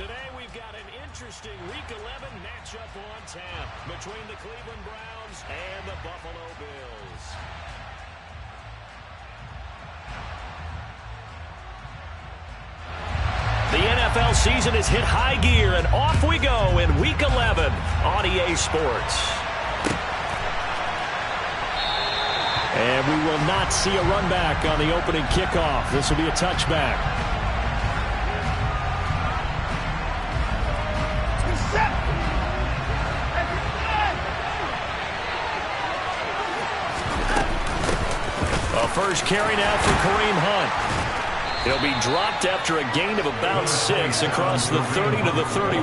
Today we've got an interesting Week 11 matchup on tap between the Cleveland Browns and the Buffalo Bills. The NFL season has hit high gear, and off we go in Week 11 on EA Sports. And we will not see a run back on the opening kickoff. This will be a touchback. A first carry now for Kareem Hunt. He'll be dropped after a gain of about 6 across the 30 to the 31.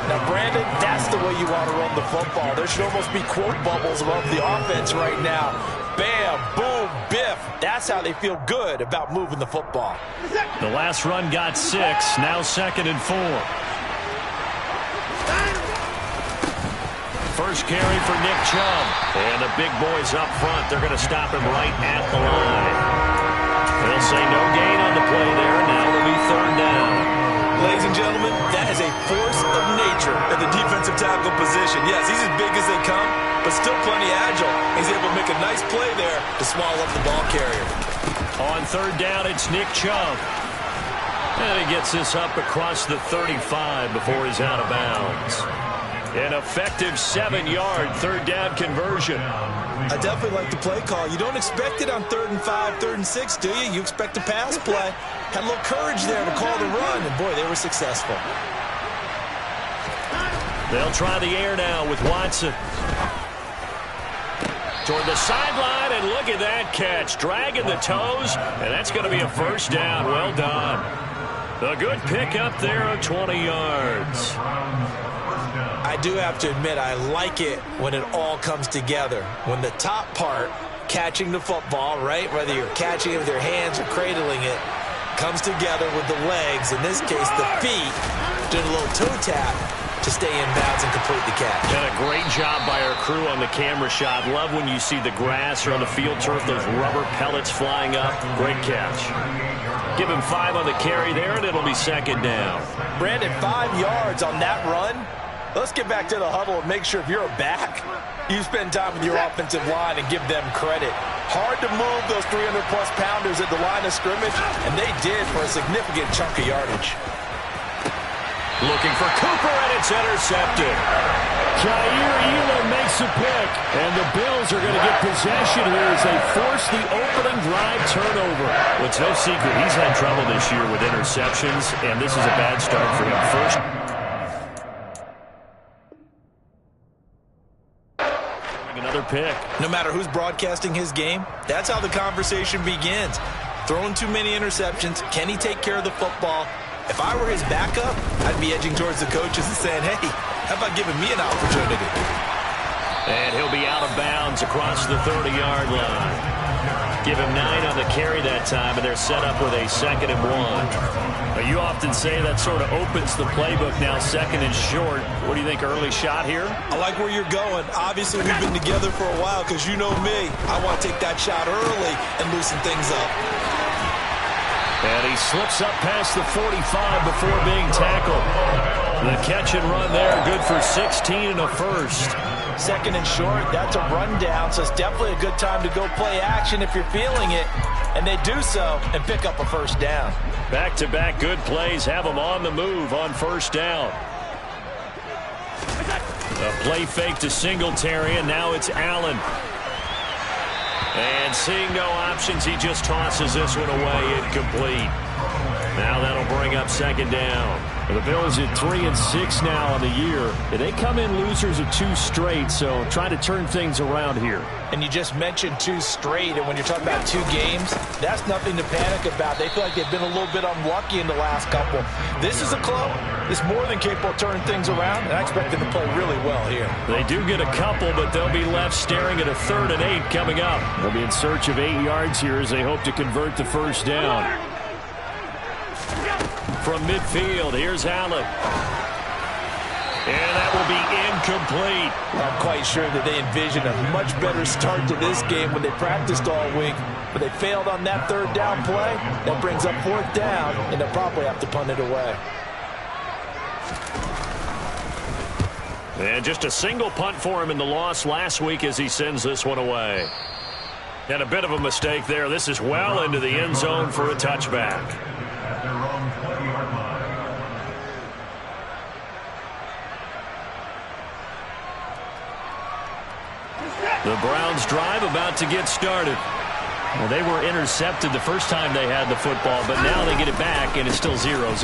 Now, Brandon, that's the way you want to run the football. There should almost be quote bubbles above the offense right now. Bam, boom, biff. That's how they feel good about moving the football. The last run got 6, now 2nd and 4. First carry for Nick Chubb. And the big boys up front, they're going to stop him right at the line. They'll say no gain on the play there. Now it'll be 3rd down. Ladies and gentlemen, that is a force of nature at the defensive tackle position. Yes, he's as big as they come, but still plenty agile. He's able to make a nice play there to swallow up the ball carrier. On 3rd down, it's Nick Chubb. And he gets this up across the 35 before he's out of bounds. An effective 7-yard 3rd down conversion. I definitely like the play call. You don't expect it on 3rd and 5, 3rd and 6, do you? You expect a pass play. Had a little courage there to call the run, and boy, they were successful. They'll try the air now with Watson. Toward the sideline, and look at that catch. Dragging the toes, and that's going to be a 1st down. Well done. A good pickup there of 20 yards. I do have to admit, I like it when it all comes together. When the top part, catching the football, right, whether you're catching it with your hands or cradling it, comes together with the legs, in this case the feet, doing a little toe tap to stay in bounds and complete the catch. And a great job by our crew on the camera shot. Love when you see the grass or on the field turf, those rubber pellets flying up. Great catch. Give him 5 on the carry there, and it'll be 2nd down. Brandon, 5 yards on that run. Let's get back to the huddle and make sure if you're a back, you spend time with your offensive line and give them credit. Hard to move those 300-plus pounders at the line of scrimmage, and they did for a significant chunk of yardage. Looking for Cooper, and it's intercepted. Jair Elam makes a pick, and the Bills are going to get possession here as they force the opening drive turnover. Well, it's no secret he's had trouble this year with interceptions, and this is a bad start for him. First. Another pick. No matter who's broadcasting his game, that's how the conversation begins. Throwing too many interceptions, can he take care of the football? If I were his backup, I'd be edging towards the coaches and saying, hey, how about giving me an opportunity? And he'll be out of bounds across the 30-yard line. Give him 9 on the carry that time, and they're set up with a 2nd and 1. Now, you often say that sort of opens the playbook now, 2nd and short. What do you think, early shot here? I like where you're going. Obviously, we've been together for a while because you know me. I want to take that shot early and loosen things up. And he slips up past the 45 before being tackled. The catch and run there, good for 16 and a 1st. 2nd and short, that's a rundown, so it's definitely a good time to go play action if you're feeling it. And they do so and pick up a 1st down. Back-to-back good plays have them on the move on 1st down. A play fake to Singletary, and now it's Allen. And seeing no options, he just tosses this one away incomplete. Now that'll bring up 2nd down. The Bills at 3-6 now on the year. They come in losers of 2 straight, so try to turn things around here. And you just mentioned 2 straight, and when you're talking about 2 games, that's nothing to panic about. They feel like they've been a little bit unlucky in the last couple. This is a club that's more than capable of turning things around, and I expect them to play really well here. They do get a couple, but they'll be left staring at a 3rd and 8 coming up. They'll be in search of 8 yards here as they hope to convert the 1st down. From midfield, here's Allen. And that will be incomplete. I'm quite sure that they envisioned a much better start to this game when they practiced all week, but they failed on that third down play. That brings up fourth down, and they'll probably have to punt it away. And just a single punt for him in the loss last week as he sends this one away. And a bit of a mistake there. This is well into the end zone for a touchback. The Browns drive about to get started. Well, they were intercepted the first time they had the football, but now they get it back, and it's still 0-0.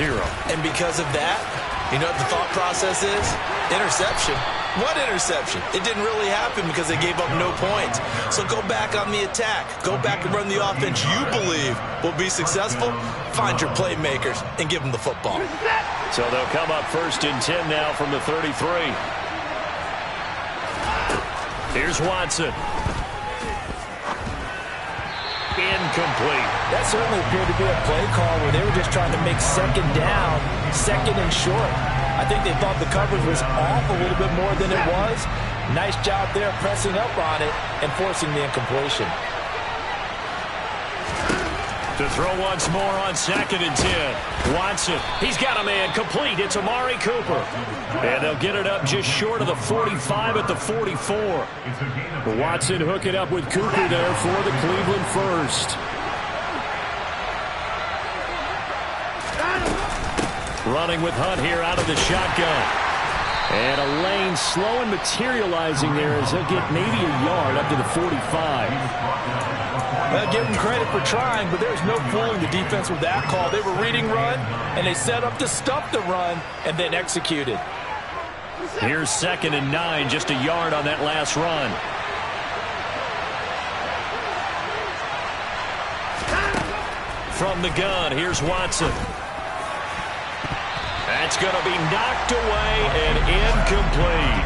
And because of that, you know what the thought process is? Interception. What interception? It didn't really happen because they gave up no points. So go back on the attack. Go back and run the offense you believe will be successful. Find your playmakers and give them the football. So they'll come up 1st and 10 now from the 33. Here's Watson. Incomplete. That certainly appeared to be a play call where they were just trying to make second down, second and short. I think they thought the coverage was off a little bit more than it was. Nice job there pressing up on it and forcing the incompletion. To throw once more on 2nd and 10. Watson, he's got a man complete. It's Amari Cooper. And they'll get it up just short of the 45 at the 44. Watson hook it up with Cooper there for the Cleveland first. Running with Hunt here out of the shotgun. And a lane slow and materializing there as he'll get maybe a yard up to the 45. Well, give them credit for trying, but there's no fooling the defense with that call. They were reading run, and they set up to stop the run, and then executed. Here's 2nd and 9, just a yard on that last run. From the gun, here's Watson. That's going to be knocked away and incomplete.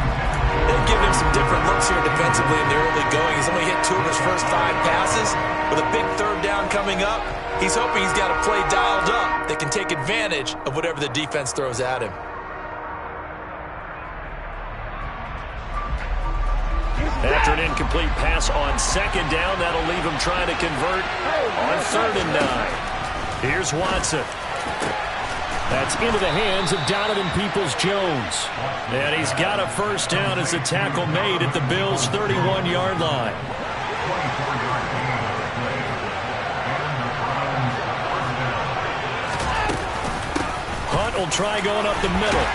They've given him some different looks here defensively in the early going. He's only hit 2 of his first 5 passes. With a big third down coming up, he's hoping he's got a play dialed up that can take advantage of whatever the defense throws at him. After an incomplete pass on 2nd down, that'll leave him trying to convert on 3rd and 9. Here's Watson. That's into the hands of Donovan Peoples-Jones. And he's got a first down as the tackle made at the Bills' 31-yard line. Hunt will try going up the middle.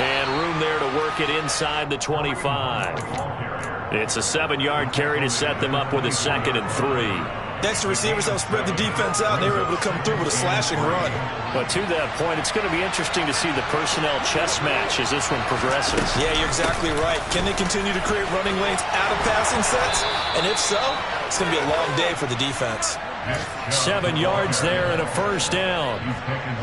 And room there to work it inside the 25. It's a 7-yard carry to set them up with a 2nd and 3. Next, the receivers help spread the defense out, and they were able to come through with a slashing run. But to that point, it's going to be interesting to see the personnel chess match as this one progresses. Yeah, you're exactly right. Can they continue to create running lanes out of passing sets? And if so, it's going to be a long day for the defense. 7 yards there and a first down.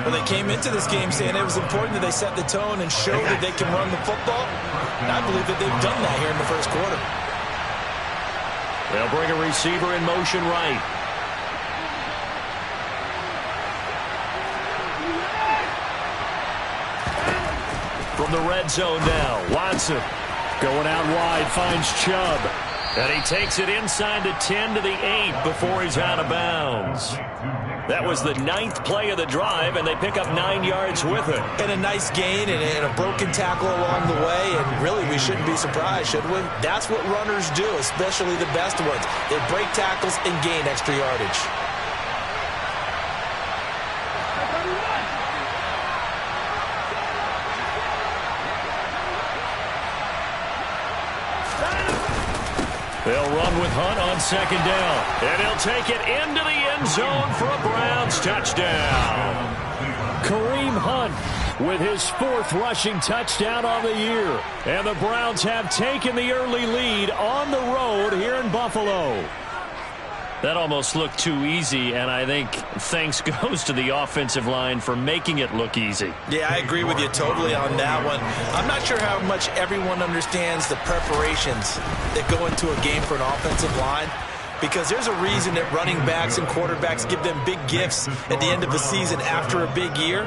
Well, they came into this game saying it was important that they set the tone and show that they can run the football. And I believe that they've done that here in the first quarter. They'll bring a receiver in motion right. From the red zone now, Watson going out wide, finds Chubb. And he takes it inside the 10 to the 8 before he's out of bounds. That was the 9th play of the drive, and they pick up 9 yards with it. And a nice gain and a broken tackle along the way, and really we shouldn't be surprised, should we? That's what runners do, especially the best ones. They break tackles and gain extra yardage. They'll run with Hunt on 2nd down. And he'll take it into the end zone for a Browns touchdown. Kareem Hunt with his 4th rushing touchdown on the year. And the Browns have taken the early lead on the road here in Buffalo. That almost looked too easy, and I think thanks goes to the offensive line for making it look easy. Yeah, I agree with you totally on that one. I'm not sure how much everyone understands the preparations that go into a game for an offensive line. because there's a reason that running backs and quarterbacks give them big gifts at the end of the season after a big year.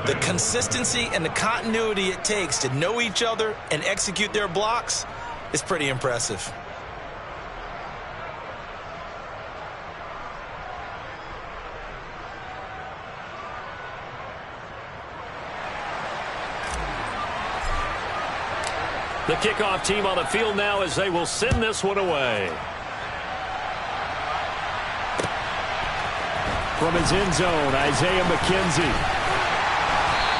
The consistency and the continuity it takes to know each other and execute their blocks is pretty impressive. The kickoff team on the field now as they will send this one away. From his end zone, Isaiah McKenzie.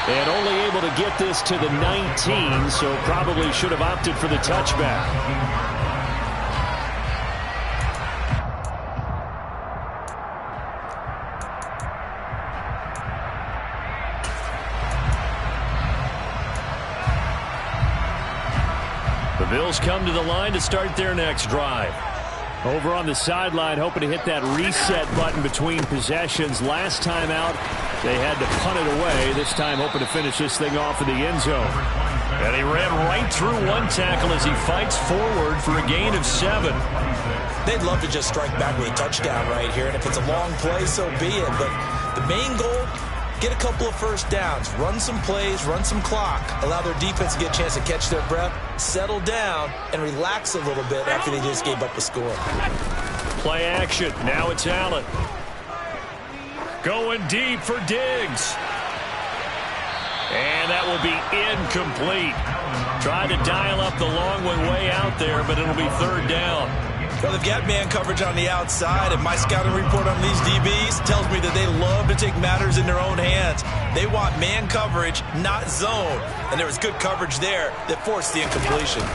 And only able to get this to the 19, so probably should have opted for the touchback. The Bills come to the line to start their next drive. Over on the sideline, hoping to hit that reset button between possessions. Last time out, they had to punt it away. This time, hoping to finish this thing off in the end zone. And he ran right through one tackle as he fights forward for a gain of 7. They'd love to just strike back with a touchdown right here, and if it's a long play, so be it. But the main goal, get a couple of first downs, run some plays, run some clock, allow their defense to get a chance to catch their breath, settle down, and relax a little bit after they just gave up a score. Play action. Now it's Allen. Going deep for Diggs. And that will be incomplete. Tried to dial up the long one way out there, but it'll be third down. Well, they've got man coverage on the outside, and my scouting report on these DBs tells me that they love to take matters in their own hands. They want man coverage, not zone. And there was good coverage there that forced the incompletion.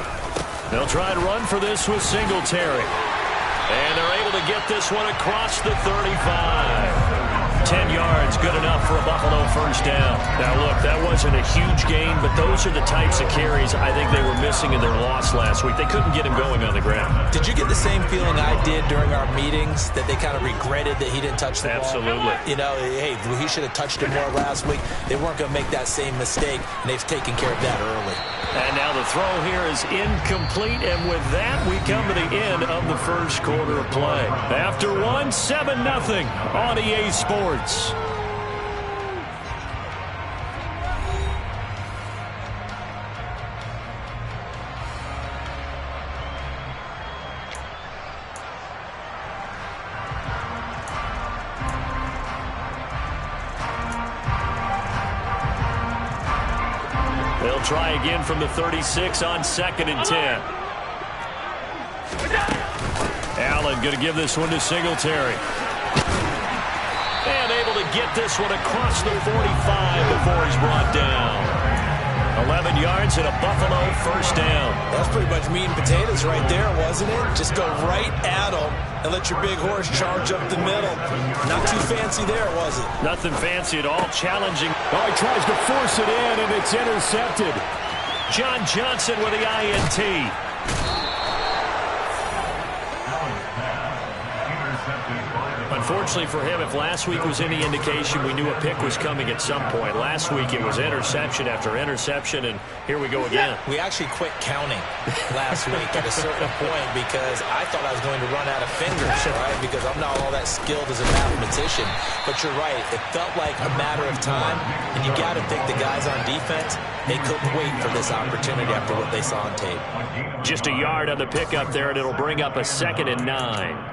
They'll try to run for this with Singletary. And they're able to get this one across the 35. 10 yards, good enough for a Buffalo first down. Now, look, that wasn't a huge gain, but those are the types of carries I think they were missing in their loss last week. They couldn't get him going on the ground. Did you get the same feeling I did during our meetings, that they kind of regretted that he didn't touch the ball? Absolutely. You know, hey, he should have touched it more last week. They weren't going to make that same mistake, and they've taken care of that early. And now the throw here is incomplete, and with that, we come to the end of the first quarter of play. After one, 7-0 on EA Sports. They'll try again from the 36 on 2nd and 10. Allen going to give this one to Singletary. And able to get this one across the 45 before he's brought down. 11 yards and a Buffalo first down. That's pretty much meat and potatoes right there, wasn't it? Just go right at them and let your big horse charge up the middle. Not too fancy there, was it? Nothing fancy at all. Challenging. Oh, he tries to force it in, and it's intercepted. John Johnson with the INT. Unfortunately for him, if last week was any indication, we knew a pick was coming at some point. Last week it was interception after interception, and here we go again. We actually quit counting last week at a certain point because I thought I was going to run out of fingers, right? Because I'm not all that skilled as a mathematician. But you're right. It felt like a matter of time, and you got to think the guys on defense, they couldn't wait for this opportunity after what they saw on tape. Just a yard on the pickup there, and it'll bring up a 2nd and 9.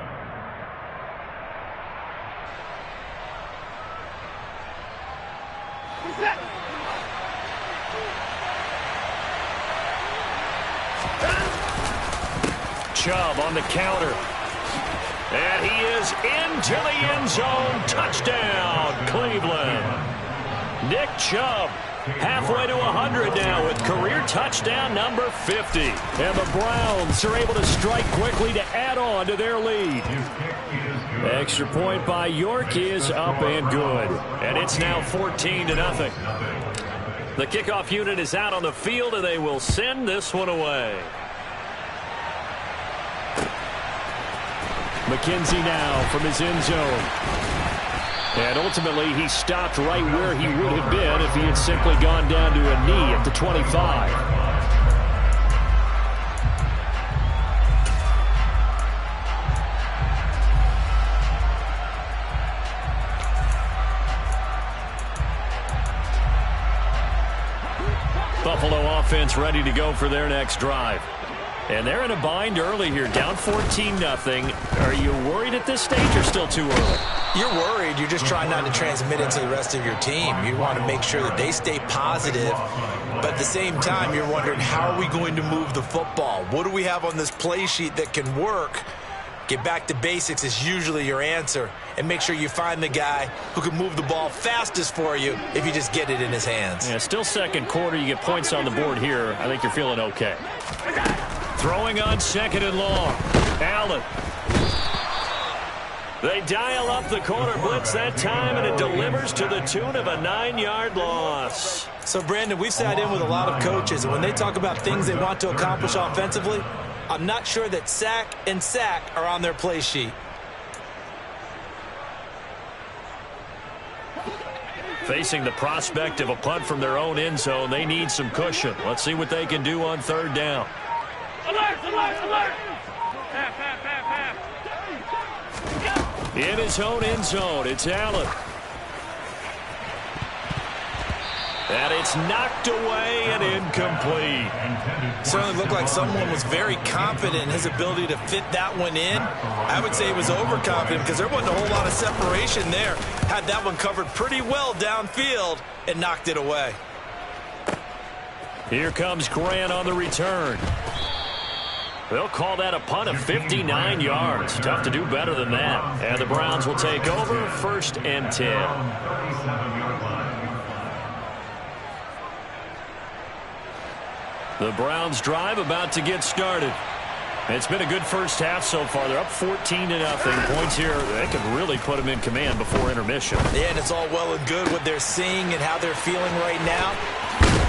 Chubb on the counter. And he is into the end zone. Touchdown, Cleveland. Nick Chubb halfway to 100 now with career touchdown number 50. And the Browns are able to strike quickly to add on to their lead. Extra point by York is up and good. And it's now 14-0. The kickoff unit is out on the field, and they will send this one away. McKenzie now from his end zone. And ultimately, he stopped right where he would have been if he had simply gone down to a knee at the 25. Buffalo offense ready to go for their next drive. And they're in a bind early here, down 14-0. Are you worried at this stage or still too early? You're worried. You're just trying not to transmit it to the rest of your team. You want to make sure that they stay positive. But at the same time, you're wondering, how are we going to move the football? What do we have on this play sheet that can work? Get back to basics is usually your answer. And make sure you find the guy who can move the ball fastest for you if you just get it in his hands. Yeah, still second quarter. You get points on the board here. I think you're feeling okay. Throwing on second and long. Allen. They dial up the corner blitz that time, and it delivers to the tune of a 9-yard loss. So, Brandon, we've sat in with a lot of coaches, and when they talk about things they want to accomplish offensively, I'm not sure that sack and sack are on their play sheet. Facing the prospect of a punt from their own end zone, they need some cushion. Let's see what they can do on third down. Alert, alert, alert! In his own end zone, it's Allen. And it's knocked away and incomplete. Certainly looked like someone was very confident in his ability to fit that one in. I would say he was overconfident because there wasn't a whole lot of separation there. Had that one covered pretty well downfield and knocked it away. Here comes Grant on the return. They'll call that a punt of 59 yards. Tough to do better than that. And the Browns will take over 1st and 10. The Browns drive about to get started. It's been a good first half so far. They're up 14-0. Points here, they could really put them in command before intermission. Yeah, and it's all well and good what they're seeing and how they're feeling right now.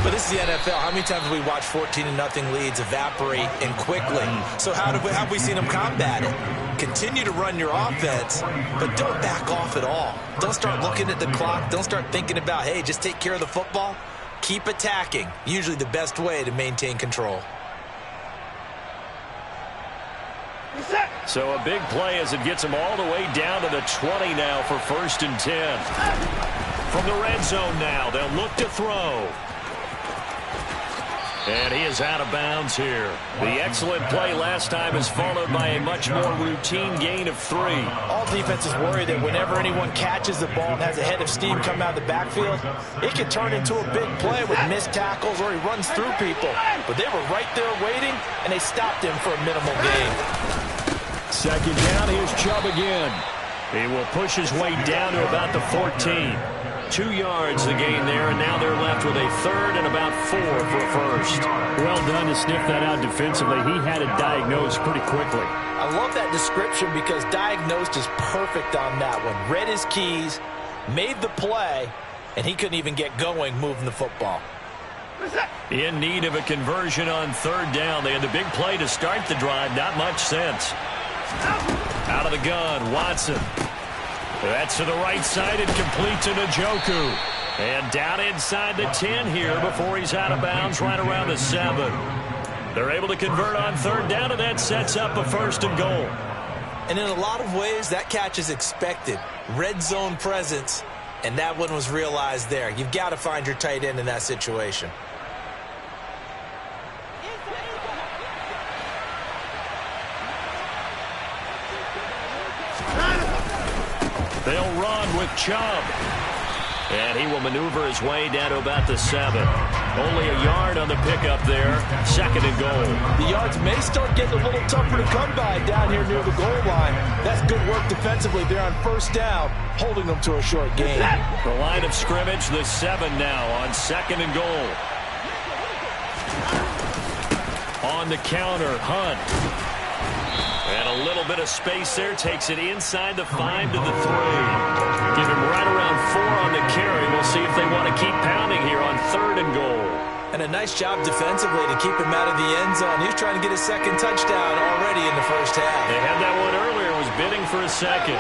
But this is the NFL. How many times have we watched 14-0 leads evaporate and quickly? So how have we seen them combat it? Continue to run your offense, but don't back off at all. Don't start looking at the clock. Don't start thinking about, hey, just take care of the football. Keep attacking. Usually the best way to maintain control. So a big play as it gets them all the way down to the 20 now for 1st and 10. From the red zone now, they'll look to throw. And he is out of bounds here. The excellent play last time is followed by a much more routine gain of 3. All defenses worry that whenever anyone catches the ball and has a head of steam come out of the backfield, it can turn into a big play with missed tackles or he runs through people. But they were right there waiting, and they stopped him for a minimal gain. Second down, here's Chubb again. He will push his way down to about the 14. 2 yards the gain there, and now they're left with a 3rd and about 4 for a first. Well done to sniff that out defensively. He had it diagnosed pretty quickly. I love that description because diagnosed is perfect on that one. Read his keys, made the play, and he couldn't even get going moving the football. In need of a conversion on 3rd down. They had the big play to start the drive. Not much sense. Out of the gun, Watson. That's to the right side and complete to Njoku. And down inside the 10 here before he's out of bounds right around the 7. They're able to convert on 3rd down, and that sets up a 1st and goal. And in a lot of ways, that catch is expected. Red zone presence, and that one was realized there. You've got to find your tight end in that situation. They'll run with Chubb. And he will maneuver his way down to about the 7. Only a yard on the pickup there. 2nd and goal. The yards may start getting a little tougher to come by down here near the goal line. That's good work defensively there on 1st down, holding them to a short gain. The line of scrimmage, the 7 now on 2nd and goal. On the counter, Hunt. And a little bit of space there. Takes it inside the 5 to the 3. Give him right around 4 on the carry. We'll see if they want to keep pounding here on 3rd and goal. And a nice job defensively to keep him out of the end zone. He was trying to get his 2nd touchdown already in the 1st half. They had that one earlier. Was bidding for a 2nd.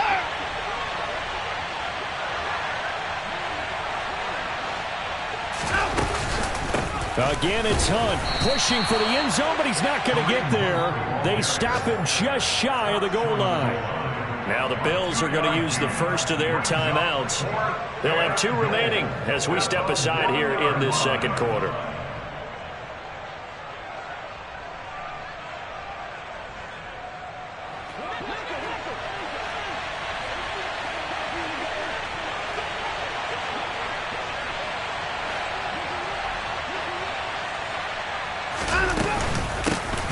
Again, it's Hunt pushing for the end zone, but he's not going to get there. They stop him just shy of the goal line. Now the Bills are going to use the first of their timeouts. They'll have 2 remaining as we step aside here in this 2nd quarter.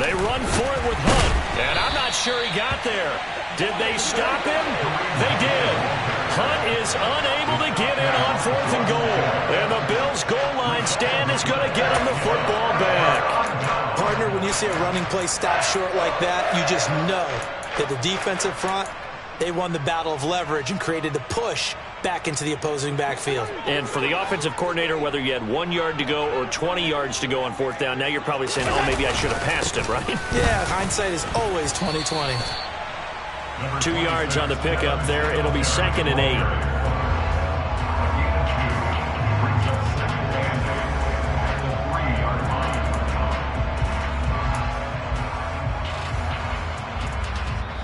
They run for it with Hunt. And I'm not sure he got there. Did they stop him? They did. Hunt is unable to get in on 4th and goal. And the Bills' goal line stand is going to get him the football back. Partner, when you see a running play stop short like that, you just know that the defensive front, they won the battle of leverage and created the push back into the opposing backfield. And for the offensive coordinator, whether you had 1 yard to go or 20 yards to go on 4th down, now you're probably saying, oh, maybe I should have passed it, right? Yeah, hindsight is always 20/20. 2 yards on the pickup there. It'll be 2nd and 8.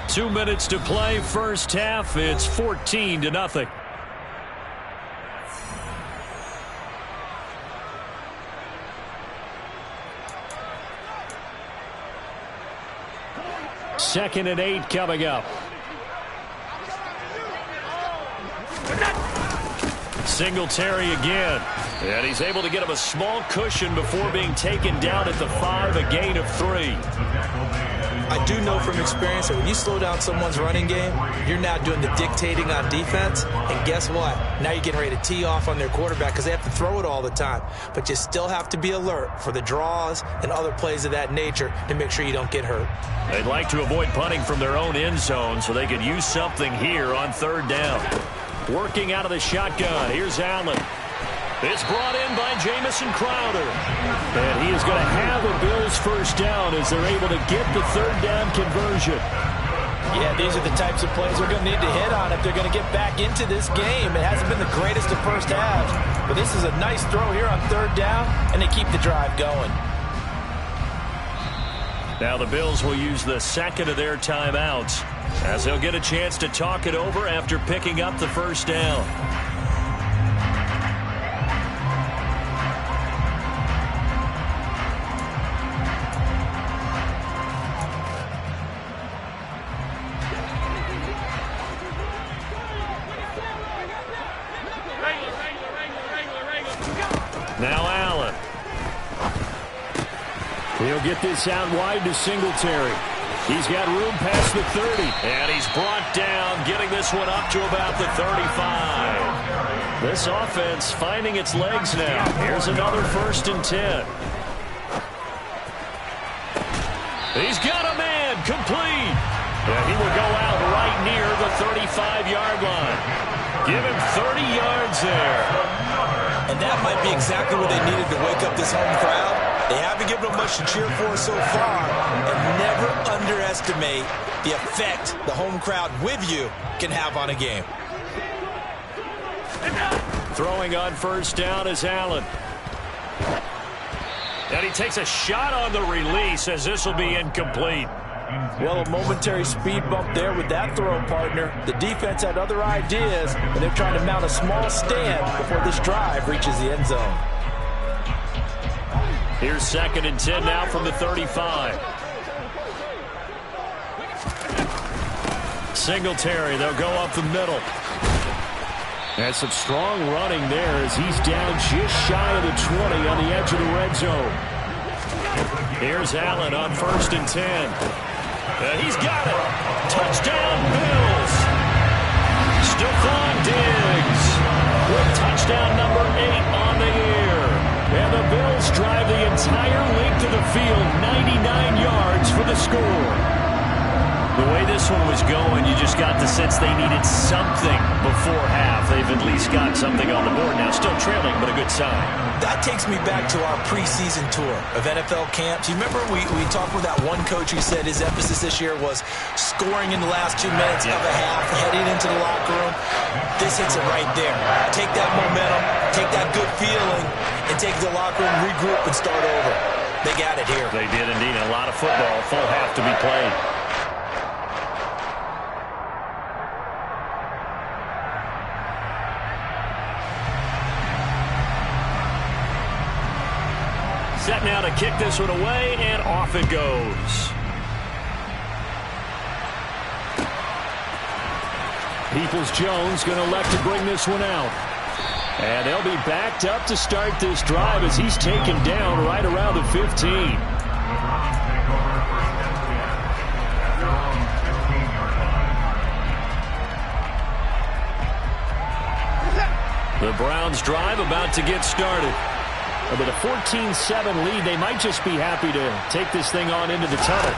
Two minutes to play, first half. It's 14-0. Second and 8 coming up. Singletary again. And he's able to get him a small cushion before being taken down at the 5, a gain of 3. I do know from experience that when you slow down someone's running game, you're now doing the dictating on defense. And guess what? Now you're getting ready to tee off on their quarterback because they have to throw it all the time. But you still have to be alert for the draws and other plays of that nature to make sure you don't get hurt. They'd like to avoid punting from their own end zone so they could use something here on 3rd down. Working out of the shotgun. Here's Allen. It's brought in by Jamison Crowder. And he is going to have a Bills first down as they're able to get the 3rd down conversion. Yeah, these are the types of plays they're going to need to hit on if they're going to get back into this game. It hasn't been the greatest of first halves, but this is a nice throw here on 3rd down, and they keep the drive going. Now the Bills will use the 2nd of their timeouts as they'll get a chance to talk it over after picking up the first down. Now Allen. He'll get this out wide to Singletary. He's got room past the 30. And he's brought down, getting this one up to about the 35. This offense finding its legs now. Here's another 1st and 10. He's got a man, complete. And he will go out right near the 35-yard line. Give him 30 yards there. And that might be exactly what they needed to wake up this home crowd. They haven't given them much to cheer for so far. And never underestimate the effect the home crowd with you can have on a game. Throwing on 1st down is Allen. And he takes a shot on the release as this will be incomplete. Well, a momentary speed bump there with that throw, partner. The defense had other ideas, and they're trying to mount a small stand before this drive reaches the end zone. Here's 2nd and 10 now from the 35. Singletary, they'll go up the middle. And some strong running there as he's down just shy of the 20 on the edge of the red zone. Here's Allen on 1st and 10. He's got it. Touchdown, Bills. Stephon Diggs with touchdown number 8 on the year. And the Bills drive the entire length of the field, 99 yards for the score. The way this one was going, you just got the sense they needed something before half. They've at least got something on the board now. Still trailing, but a good sign. That takes me back to our preseason tour of NFL camps. You remember we talked with that one coach who said his emphasis this year was scoring in the last 2 minutes of a half, heading into the locker room. This hits it right there. Take that momentum, take that good feeling, and take the locker room, regroup, and start over. They got it here. They did indeed. A lot of football, full half to be played. Set now to kick this one away, and off it goes. Peoples-Jones going to elect to bring this one out. And they'll be backed up to start this drive as he's taken down right around the 15. The Browns drive about to get started. With a 14-7 lead, they might just be happy to take this thing on into the tunnel.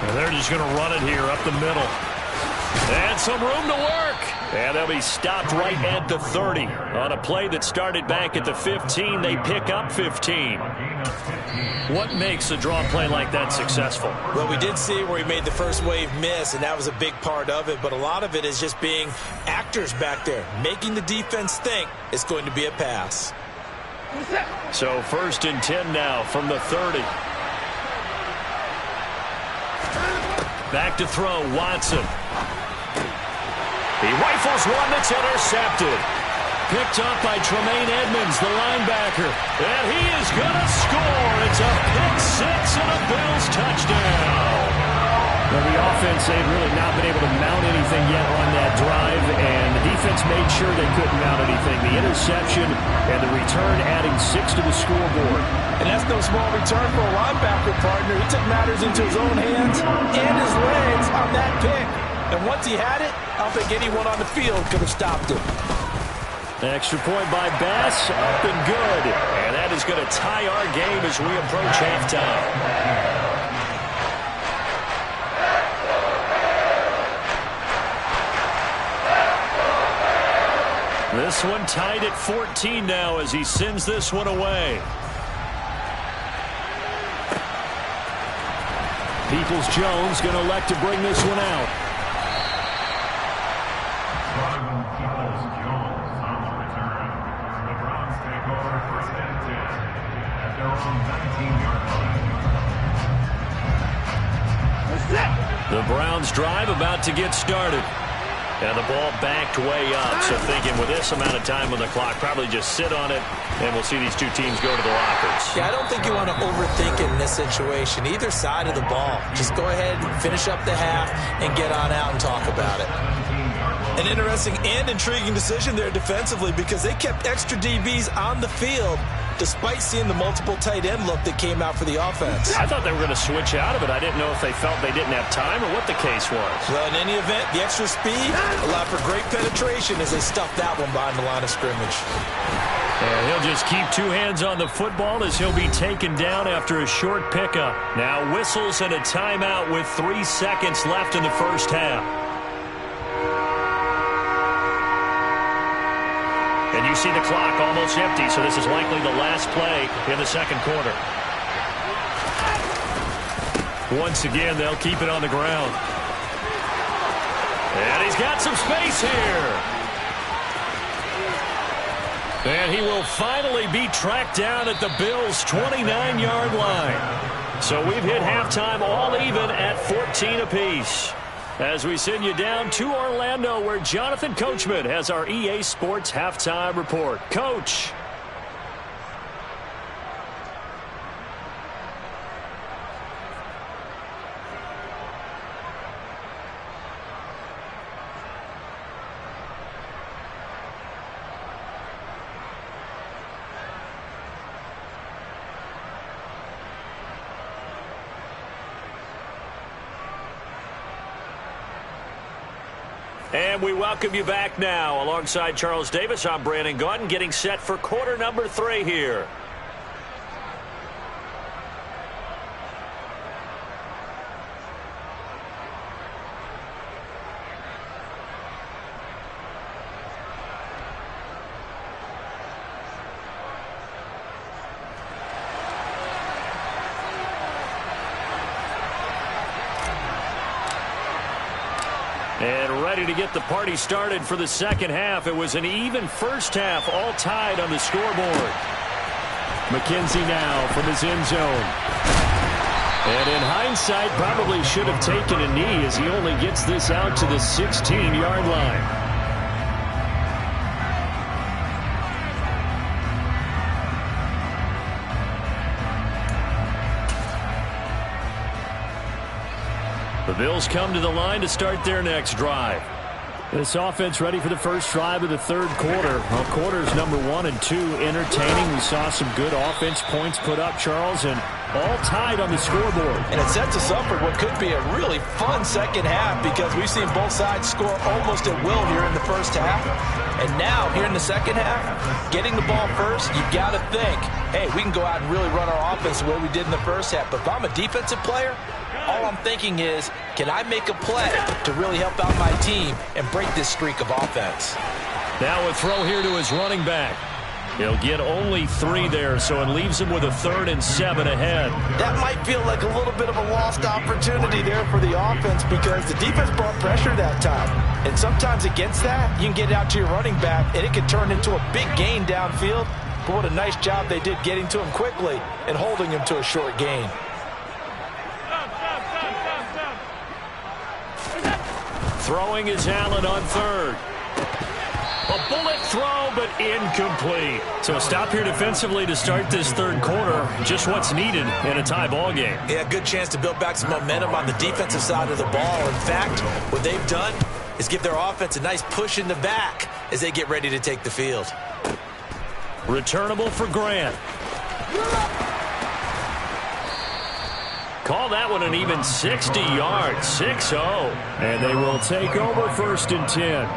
And they're just going to run it here up the middle. And some room to work. And they'll be stopped right at the 30. On a play that started back at the 15, they pick up 15. What makes a draw play like that successful? Well, we did see where he made the first wave miss, and that was a big part of it. But a lot of it is just being actors back there, making the defense think it's going to be a pass. So 1st and 10 now from the 30. Back to throw, Watson. He rifles one that's intercepted. Picked up by Tremaine Edmonds, the linebacker. And he is going to score. It's a pick six and a Bills touchdown. Well, the offense, they've really not been able to mount anything yet on that drive, and the defense made sure they couldn't mount anything. The interception and the return adding 6 to the scoreboard. And that's no small return for a linebacker partner. He took matters into his own hands and his legs on that pick. And once he had it, I don't think anyone on the field could have stopped him. Extra point by Bass, up and good. And that is going to tie our game as we approach halftime. This one tied at 14 now as he sends this one away. Peoples-Jones going to elect to bring this one out. The Browns drive about to get started. And the ball backed way up. So thinking with this amount of time on the clock, probably just sit on it, and we'll see these two teams go to the lockers. Yeah, I don't think you want to overthink it in this situation. Either side of the ball. Just go ahead, finish up the half, and get on out and talk about it. An interesting and intriguing decision there defensively because they kept extra DBs on the field despite seeing the multiple tight end look that came out for the offense. I thought they were going to switch out of it. I didn't know if they felt they didn't have time or what the case was. Well, in any event, the extra speed allowed for great penetration as they stuffed that one behind the line of scrimmage. And he'll just keep two hands on the football as he'll be taken down after a short pickup. Now whistles and a timeout with 3 seconds left in the first half. And you see the clock almost empty, so this is likely the last play in the second quarter. Once again, they'll keep it on the ground. And he's got some space here. And he will finally be tracked down at the Bills' 29-yard line. So we've hit halftime all even at 14 apiece. As we send you down to Orlando, where Jonathan Coachman has our EA Sports Halftime Report. Coach. And we welcome you back now. Alongside Charles Davis, I'm Brandon Gaudin, getting set for quarter number 3 here. And ready to get the party started for the second half. It was an even first half, all tied on the scoreboard. McKenzie now from his end zone. And in hindsight, probably should have taken a knee as he only gets this out to the 16-yard line. The Bills come to the line to start their next drive. This offense ready for the first drive of the third quarter. Well, quarters number 1 and 2 entertaining. We saw some good offense points put up, Charles, and all tied on the scoreboard. And it sets us up for what could be a really fun second half because we've seen both sides score almost at will here in the first half. And now, here in the second half, getting the ball first, you've got to think, hey, we can go out and really run our offense the way we did in the first half. But if I'm a defensive player, all I'm thinking is, can I make a play to really help out my team and break this streak of offense? Now a throw here to his running back. He'll get only 3 there, so it leaves him with a 3rd and 7 ahead. That might feel like a little bit of a lost opportunity there for the offense because the defense brought pressure that time. And sometimes against that, you can get out to your running back, and it can turn into a big gain downfield. But what a nice job they did getting to him quickly and holding him to a short gain. Throwing is Allen on 3rd. A bullet throw, but incomplete. So a stop here defensively to start this third quarter. Just what's needed in a tie ball game. Yeah, good chance to build back some momentum on the defensive side of the ball. In fact, what they've done is give their offense a nice push in the back as they get ready to take the field. Returnable for Grant. Call that one an even 60 yards, 6-0. And they will take over 1st and 10.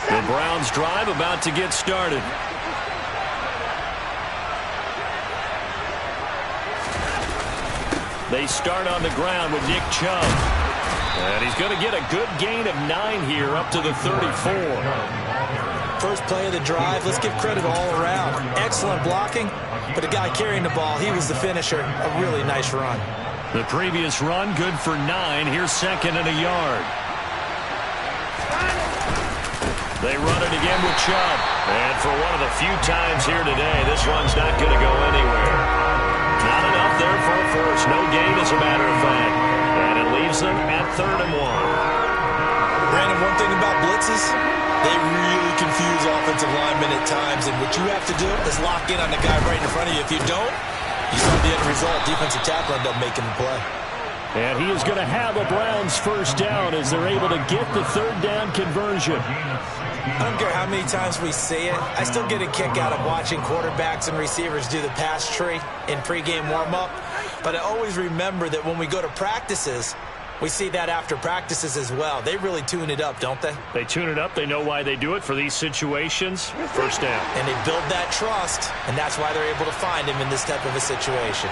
The Browns drive about to get started. They start on the ground with Nick Chubb. And he's going to get a good gain of 9 here up to the 34. First play of the drive, let's give credit all around. Excellent blocking, but the guy carrying the ball, he was the finisher. A really nice run. The previous run, good for 9. Here's 2nd and a yard. They run it again with Chubb. And for one of the few times here today, this run's not going to go anywhere. Not enough there for a first. No gain, as a matter of fact. And it leaves them at 3rd and 1. Brandon, one thing about blitzes, they really confuse offensive linemen at times. And what you have to do is lock in on the guy right in front of you. If you don't, you saw the end result. Defensive tackle end up making the play. And he is going to have a Browns first down as they're able to get the 3rd down conversion. I don't care how many times we see it. I still get a kick out of watching quarterbacks and receivers do the pass tree in pregame warm-up. But I always remember that when we go to practices, we see that after practices as well. They really tune it up, don't they? They tune it up. They know why they do it for these situations. First down. And they build that trust, and that's why they're able to find him in this type of a situation.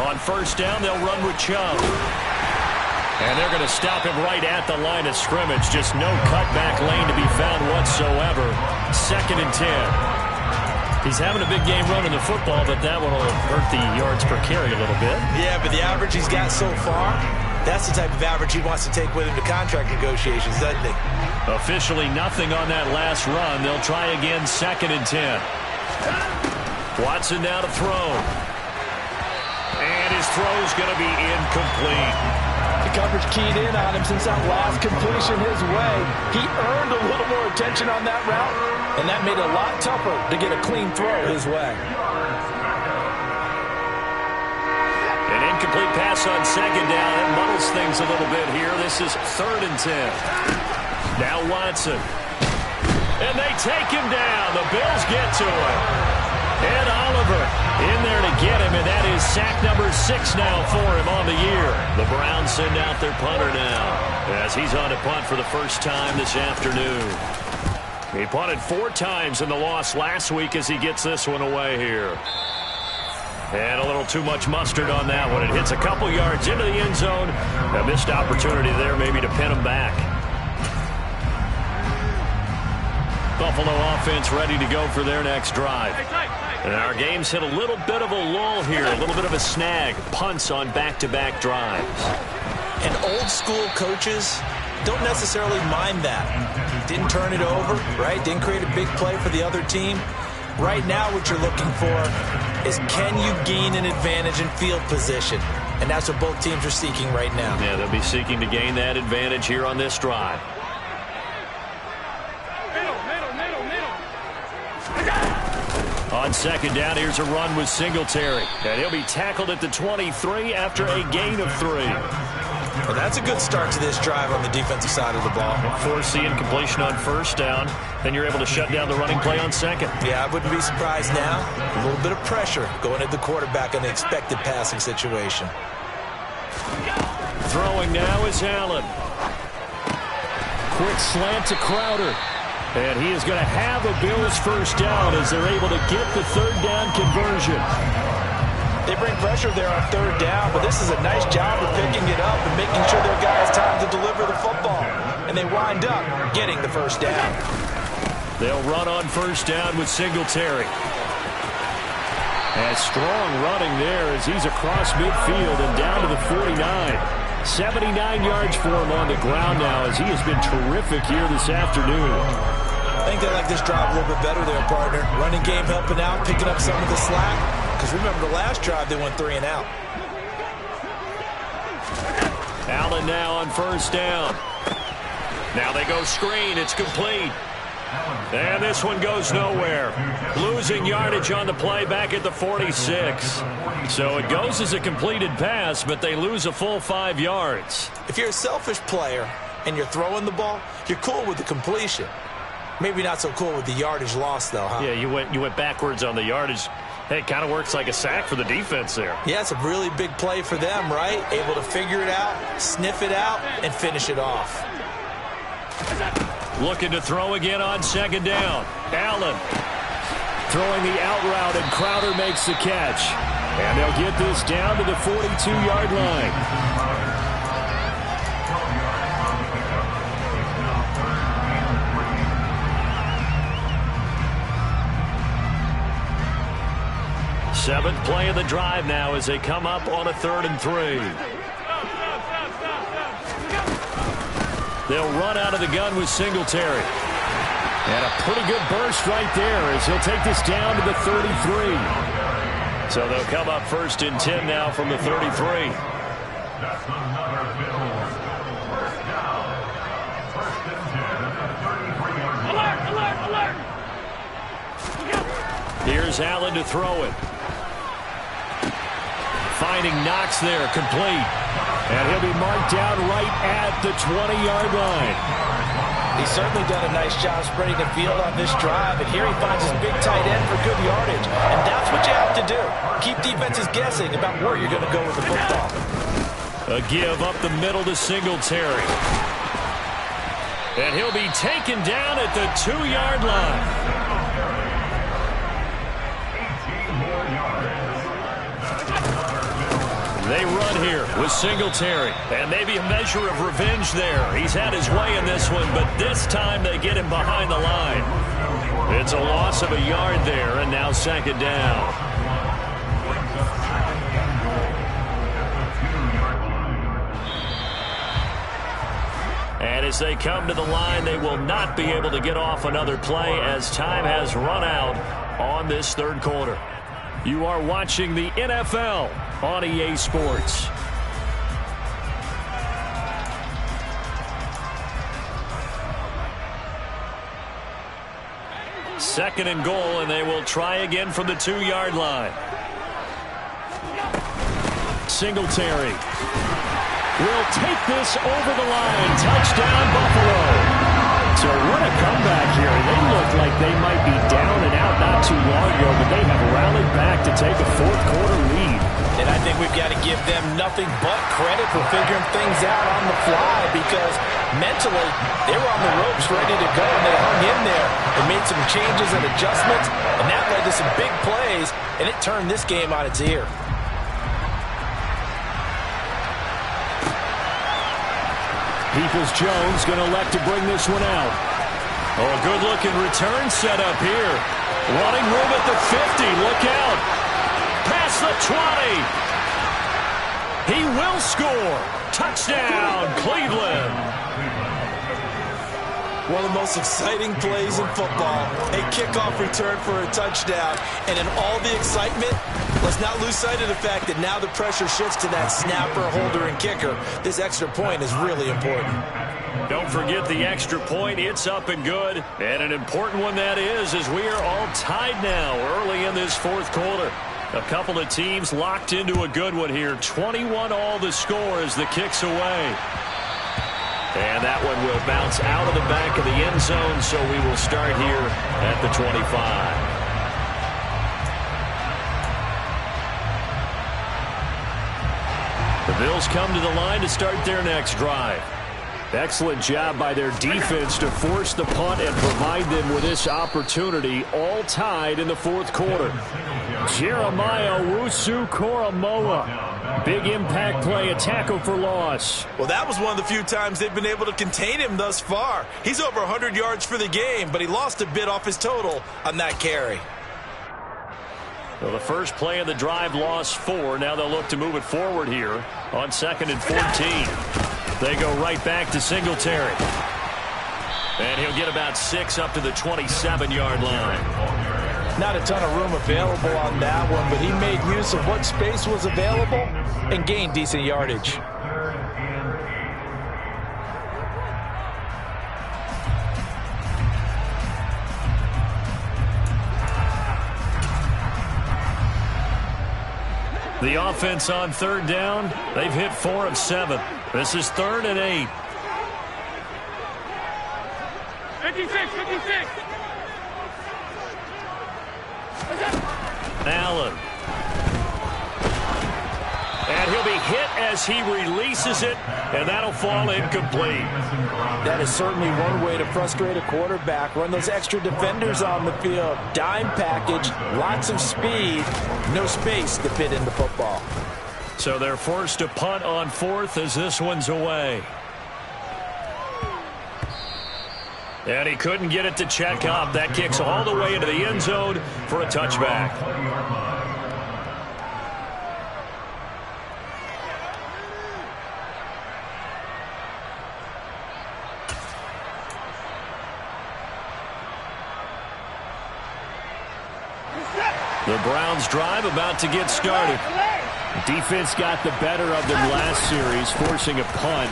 On first down, they'll run with Chubb. And they're going to stop him right at the line of scrimmage. Just no cutback lane to be found whatsoever. 2nd and 10. He's having a big game running the football, but that one will hurt the yards per carry a little bit. Yeah, but the average he's got so far, that's the type of average he wants to take with him to contract negotiations, doesn't he? Officially nothing on that last run. They'll try again, 2nd and 10. Watson now to throw. And his throw's going to be incomplete. The coverage keyed in on him since that last completion his way. He earned a little more attention on that route, and that made it a lot tougher to get a clean throw his way. An incomplete pass on 2nd down. It muddles things a little bit here. This is 3rd and 10. Now Watson. And they take him down. The Bills get to him. Ed Oliver in there to get him, and that is sack number 6 now for him on the year. The Browns send out their punter now as he's on a punt for the first time this afternoon. He punted 4 times in the loss last week as he gets this one away here. And a little too much mustard on that one. It hits a couple yards into the end zone. A missed opportunity there maybe to pin him back. Buffalo offense ready to go for their next drive. And our game's hit a little bit of a lull here, a little bit of a snag. Punts on back-to-back drives. And old-school coaches don't necessarily mind that. Didn't turn it over, right? Didn't create a big play for the other team. Right now what you're looking for is can you gain an advantage in field position? And that's what both teams are seeking right now. Yeah, they'll be seeking to gain that advantage here on this drive. On second down, here's a run with Singletary. And he'll be tackled at the 23 after a gain of 3. Well, that's a good start to this drive on the defensive side of the ball. Force the incompletion on first down. Then you're able to shut down the running play on second. Yeah, I wouldn't be surprised now. A little bit of pressure going at the quarterback in the expected passing situation. Throwing now is Allen. Quick slant to Crowder. And he is going to have a Bills first down as they're able to get the third down conversion. They bring pressure there on third down, but this is a nice job of picking it up and making sure their guy has time to deliver the football. And they wind up getting the first down. They'll run on first down with Singletary. And strong running there as he's across midfield and down to the 49. 79 yards for him on the ground now as he has been terrific here this afternoon. I think they like this drive a little bit better there, partner. Running game helping out, picking up some of the slack. Because remember the last drive, they went 3 and out. Allen now on first down. Now they go screen. It's complete. And this one goes nowhere. Losing yardage on the play back at the 46. So it goes as a completed pass, but they lose a full 5 yards. If you're a selfish player and you're throwing the ball, you're cool with the completion. Maybe not so cool with the yardage loss, though, huh? Yeah, you went backwards on the yardage. Hey, it kind of works like a sack for the defense there. Yeah, it's a really big play for them, right? Able to figure it out, sniff it out, and finish it off. Looking to throw again on second down. Allen throwing the out route, and Crowder makes the catch. And they'll get this down to the 42-yard line. Seventh play of the drive now as they come up on a 3rd and 3. They'll run out of the gun with Singletary. And a pretty good burst right there as he'll take this down to the 33. So they'll come up 1st and 10 now from the 33. Alert! Here's Allen to throw it. Finding Knox there, complete. And he'll be marked down right at the 20-yard line. He's certainly done a nice job spreading the field on this drive, and here he finds his big tight end for good yardage. And that's what you have to do. Keep defenses guessing about where you're going to go with the football. A give up the middle to Singletary. And he'll be taken down at the 2-yard line. They run here with Singletary. And maybe a measure of revenge there. He's had his way in this one, but this time they get him behind the line. It's a loss of a yard there, and now 2nd down. And as they come to the line, they will not be able to get off another play as time has run out on this 3rd quarter. You are watching the NFL on EA Sports. Second and goal, and they will try again from the 2-yard line. Singletary will take this over the line. Touchdown, Buffalo. So what a comeback here. They look like they might be down and out not too long ago, but they have rallied back to take a 4th quarter lead. And I think we've got to give them nothing but credit for figuring things out on the fly, because mentally they were on the ropes ready to go, and they hung in there and made some changes and adjustments, and that led to some big plays, and it turned this game on its ear. Peoples-Jones going to elect to bring this one out. Oh, a good-looking return set up here. Running room at the 50. Look out. Past the 20. He will score. Touchdown, Cleveland. One of the most exciting plays in football. A kickoff return for a touchdown. And in all the excitement, let's not lose sight of the fact that now the pressure shifts to that snapper, holder, and kicker. This extra point is really important. Don't forget the extra point. It's up and good. And an important one that is, as we are all tied now early in this fourth quarter. A couple of teams locked into a good one here. 21 all the score as the kick's away. And that one will bounce out of the back of the end zone, so we will start here at the 25. The Bills come to the line to start their next drive. Excellent job by their defense to force the punt and provide them with this opportunity, all tied in the fourth quarter. Jeremiah Owusu-Koramoah. Big impact play, a tackle for loss. Well, that was one of the few times they've been able to contain him thus far. He's over 100 yards for the game, but he lost a bit off his total on that carry. Well, the first play of the drive lost 4. Now they'll look to move it forward here on 2nd and 14. They go right back to Singletary. And he'll get about 6 up to the 27-yard line. Not a ton of room available on that one, but he made use of what space was available and gained decent yardage. The offense on 3rd down, they've hit 4 of 7. This is 3rd and 8. 56. Allen. And he'll be hit as he releases it, and that'll fall incomplete. That is certainly one way to frustrate a quarterback. Run those extra defenders on the field. Dime package, lots of speed, no space to fit in the football. So they're forced to punt on 4th as this one's away. And he couldn't get it to check up. That kicks all the way into the end zone for a touchback. The Browns drive about to get started. Defense got the better of them last series, forcing a punt.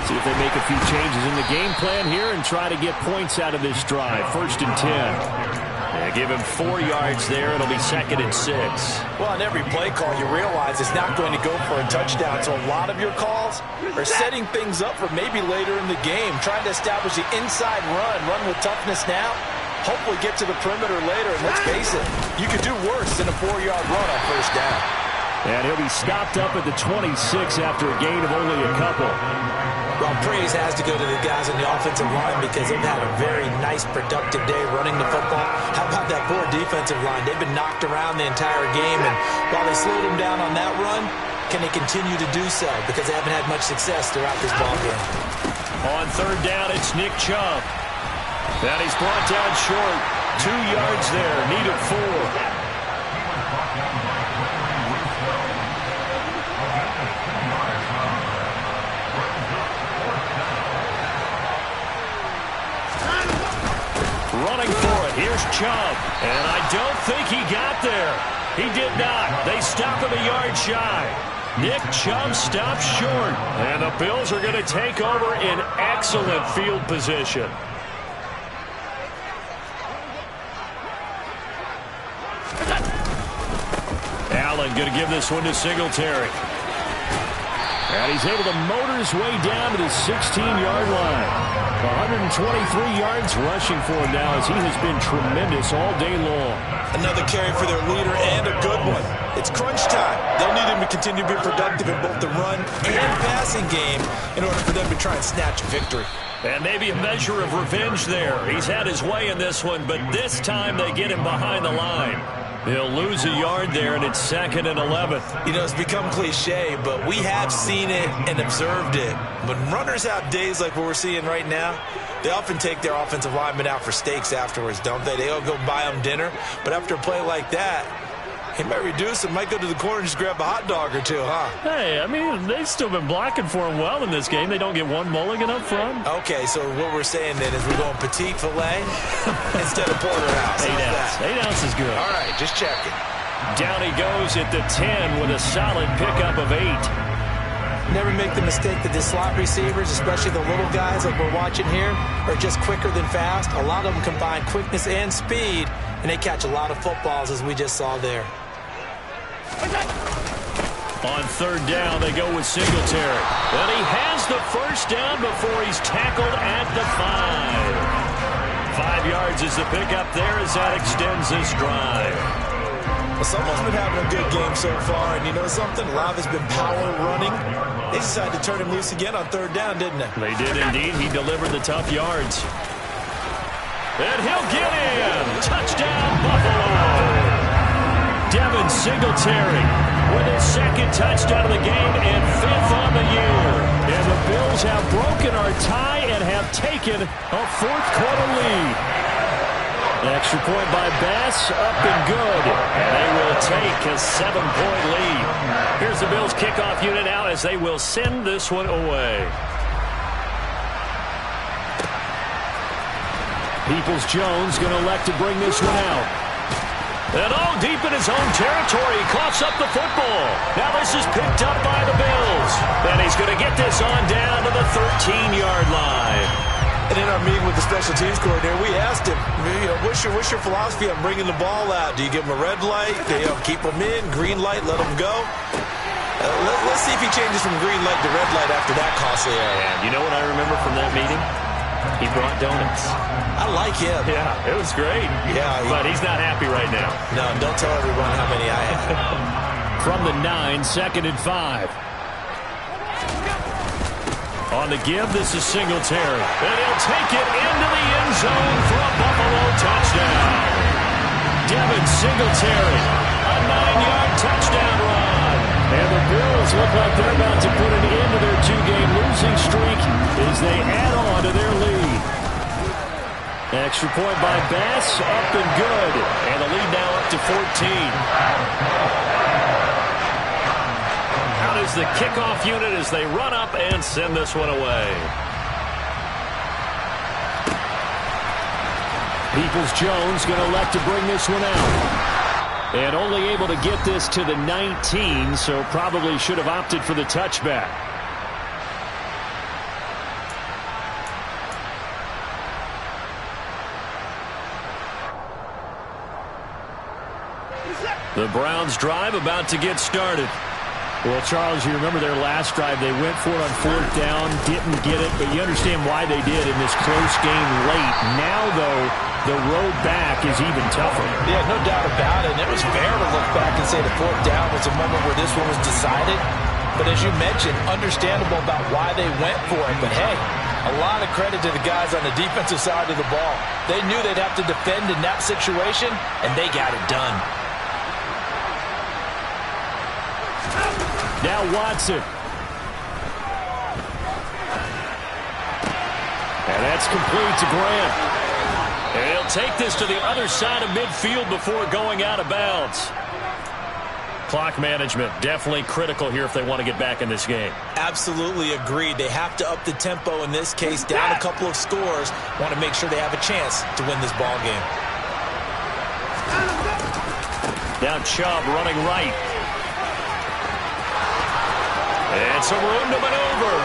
See if they make a few changes in the game plan here and try to get points out of this drive. 1st and 10. Yeah, give him 4 yards there. It'll be 2nd and 6. Well, on every play call, you realize it's not going to go for a touchdown. So a lot of your calls are setting things up for maybe later in the game, trying to establish the inside run with toughness now. Hopefully get to the perimeter later, and let's face it, you could do worse than a 4-yard run on 1st down. And he'll be stopped up at the 26 after a gain of only a couple. Well, praise has to go to the guys on the offensive line because they've had a very nice, productive day running the football. How about that poor defensive line? They've been knocked around the entire game, and while they slowed them down on that run, can they continue to do so? Because they haven't had much success throughout this ball game. On 3rd down, it's Nick Chubb. And he's brought down short. 2 yards there, needed 4. Running for it, here's Chubb. And I don't think he got there. He did not. They stop him a yard shy. Nick Chubb stops short. And the Bills are going to take over in excellent field position. Allen going to give this one to Singletary. And he's able to motor his way down to the 16-yard line. 123 yards rushing for him now as he has been tremendous all day long. Another carry for their leader and a good one. It's crunch time. They'll need him to continue to be productive in both the run and passing game in order for them to try and snatch a victory. And maybe a measure of revenge there. He's had his way in this one, but this time they get him behind the line. He'll lose a yard there, and it's 2nd and 11. You know, it's become cliche, but we have seen it and observed it. When runners have days like what we're seeing right now, they often take their offensive linemen out for steaks afterwards, don't they? They'll go buy them dinner. But after a play like that, he might reduce it, might go to the corner and just grab a hot dog or two, huh? Hey, I mean, they've still been blocking for him well in this game. They don't get one mulligan up front. Okay, so what we're saying then is we're going petite filet instead of porterhouse. 8 ounce. 8 ounce is good. All right, just checking. Down he goes at the 10 with a solid pickup of 8. Never make the mistake that the slot receivers, especially the little guys like we're watching here, are just quicker than fast. A lot of them combine quickness and speed, and they catch a lot of footballs, as we just saw there. On third down, they go with Singletary. And he has the first down before he's tackled at the 5. 5 yards is the pickup there as that extends this drive. Well, someone's been having a good game so far, and you know something? Love has been power running. They decided to turn him loose again on third down, didn't they? They did indeed. He delivered the tough yards. And he'll get in. Touchdown, Buffalo. Devin Singletary with his second touchdown of the game and 5th on the year. And the Bills have broken our tie and have taken a 4th quarter lead. Extra point by Bass, up and good. And they will take a 7-point lead. Here's the Bills kickoff unit out as they will send this one away. Peoples-Jones going to elect to bring this one out. And all deep in his own territory, he coughs up the football. Now this is picked up by the Bills. And he's going to get this on down to the 13-yard line. And in our meeting with the special teams coordinator, we asked him, what's your philosophy on bringing the ball out? Do you give him a red light? Do you keep him in? Green light, let him go? Let's see if he changes from green light to red light after that costly error. And you know what I remember from that meeting? He brought donuts. I like him. Yeah, it was great. Yeah, but he's not happy right now. No, don't tell everyone how many I have. From the 9, 2nd and 5. On the give, this is Singletary. And he'll take it into the end zone for a Buffalo touchdown. Devin Singletary, a 9-yard touchdown run. And the Bills look like they're about to put an end to their 2-game losing streak as they add on to their lead. Extra point by Bass, up and good. And the lead now up to 14. Out is the kickoff unit as they run up and send this one away. Peoples-Jones going to elect to bring this one out. And only able to get this to the 19, so probably should have opted for the touchback. The Browns drive about to get started. Well, Charles, you remember their last drive. They went for it on 4th down, didn't get it, but you understand why they did in this close game late. Now, though, the road back is even tougher. Yeah, no doubt about it. And it was fair to look back and say the 4th down was a moment where this one was decided. But as you mentioned, understandable about why they went for it. But, hey, a lot of credit to the guys on the defensive side of the ball. They knew they'd have to defend in that situation, and they got it done. Now Watson. And that's complete to Grant. And he'll take this to the other side of midfield before going out of bounds. Clock management definitely critical here if they want to get back in this game. Absolutely agreed. They have to up the tempo in this case, down a couple of scores. Want to make sure they have a chance to win this ball game. Now Chubb running right. And some room to maneuver.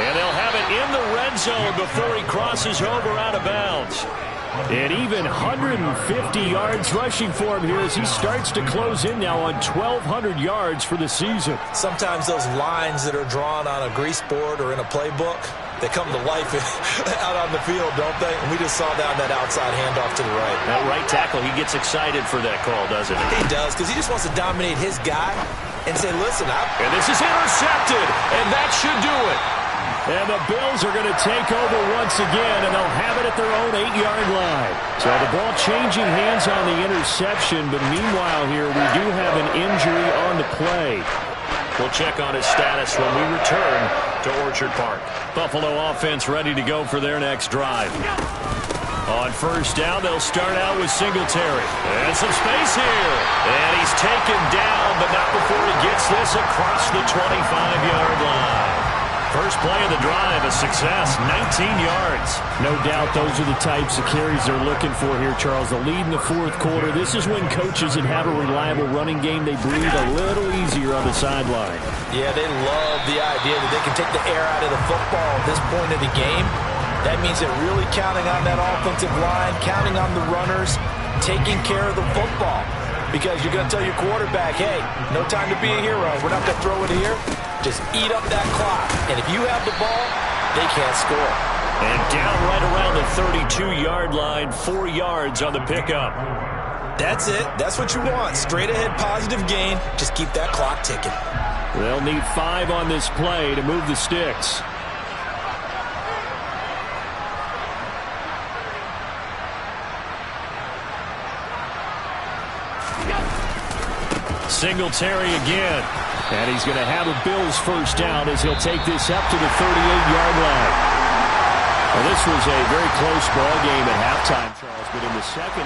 And they'll have it in the red zone before he crosses over out of bounds. And even 150 yards rushing for him here as he starts to close in now on 1,200 yards for the season. Sometimes those lines that are drawn on a grease board or in a playbook, they come to life out on the field, don't they? And we just saw down that outside handoff to the right. That right tackle, he gets excited for that call, doesn't he? He does, because he just wants to dominate his guy and say, listen, and this is intercepted, and that should do it. And the Bills are going to take over once again, and they'll have it at their own 8-yard line. So the ball changing hands on the interception, but meanwhile here we do have an injury on the play. We'll check on his status when we return to Orchard Park. Buffalo offense ready to go for their next drive. On first down, they'll start out with Singletary. And some space here. And he's taken down, but not before he gets this across the 25-yard line. first play of the drive, a success, 19 yards. No doubt those are the types of carries they're looking for here, Charles. The lead in the fourth quarter. This is when coaches that have a reliable running game, they breathe a little easier on the sideline. Yeah, they love the idea that they can take the air out of the football at this point of the game. That means they're really counting on that offensive line, counting on the runners, taking care of the football. Because you're going to tell your quarterback, hey, no time to be a hero. We're not going to throw it here. Just eat up that clock. And if you have the ball, they can't score. And down right around the 32-yard line, 4 yards on the pickup. That's it. That's what you want. Straight ahead positive gain. Just keep that clock ticking. They'll need 5 on this play to move the sticks. Singletary again. And he's going to have a Bills first down as he'll take this up to the 38-yard line. Well, this was a very close ball game at halftime, Charles, but in the second half,